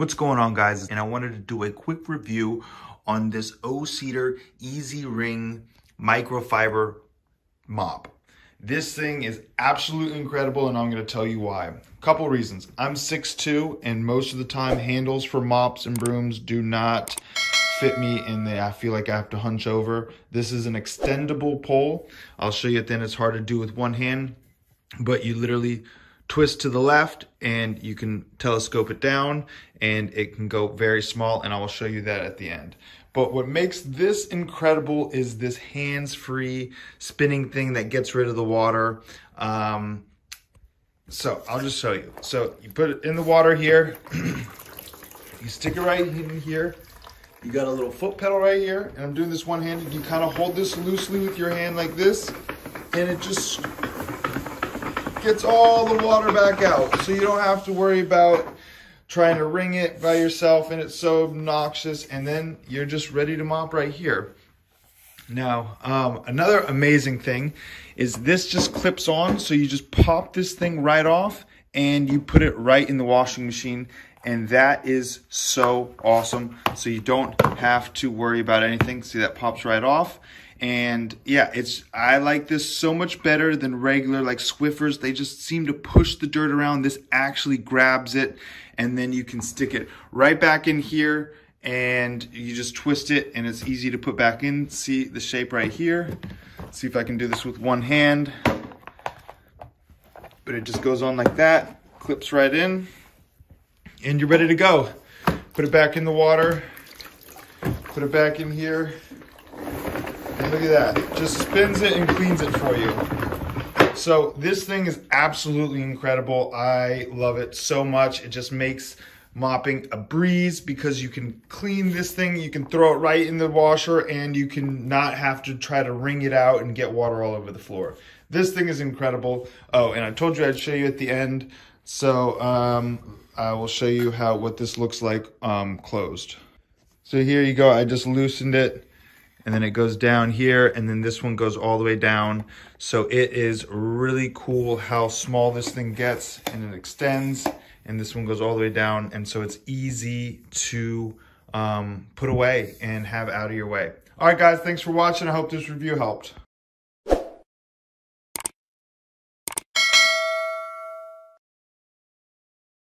What's going on, guys? And I wanted to do a quick review on this O-Cedar EasyWring Microfiber mop. This thing is absolutely incredible, and I'm going to tell you why. A couple reasons. I'm 6'2", and most of the time handles for mops and brooms do not fit me in there. I feel like I have to hunch over. This is an extendable pole. I'll show you at the end. It's hard to do with one hand, but you literally twist to the left and you can telescope it down and it can go very small, and I will show you that at the end. But what makes this incredible is this hands-free spinning thing that gets rid of the water. So I'll just show you. So you put it in the water here, you stick it right in here. You got a little foot pedal right here, and I'm doing this one-handed. You kind of hold this loosely with your hand like this, and it just gets all the water back out. So you don't have to worry about trying to wring it by yourself, and it's so obnoxious, and then you're just ready to mop right here. Now, another amazing thing is this just clips on, so you just pop this thing right off, and you put it right in the washing machine, and that is so awesome. So you don't have to worry about anything. See, that pops right off. And yeah, I like this so much better than regular like Swiffers. They just seem to push the dirt around. This actually grabs it, and then you can stick it right back in here, and you just twist it, and it's easy to put back in. See the shape right here. See if I can do this with one hand. But it just goes on like that, clips right in, and you're ready to go. Put it back in the water, put it back in here. And look at that, just spins it and cleans it for you. So this thing is absolutely incredible. I love it so much. It just makes mopping a breeze because you can clean this thing, you can throw it right in the washer, and you can not have to try to wring it out and get water all over the floor. This thing is incredible. Oh, and I told you I'd show you at the end. So I will show you what this looks like closed. So here you go, I just loosened it. And then it goes down here, and then this one goes all the way down. So it is really cool how small this thing gets, and it extends, and this one goes all the way down. And so it's easy to put away and have out of your way. All right, guys, thanks for watching. I hope this review helped.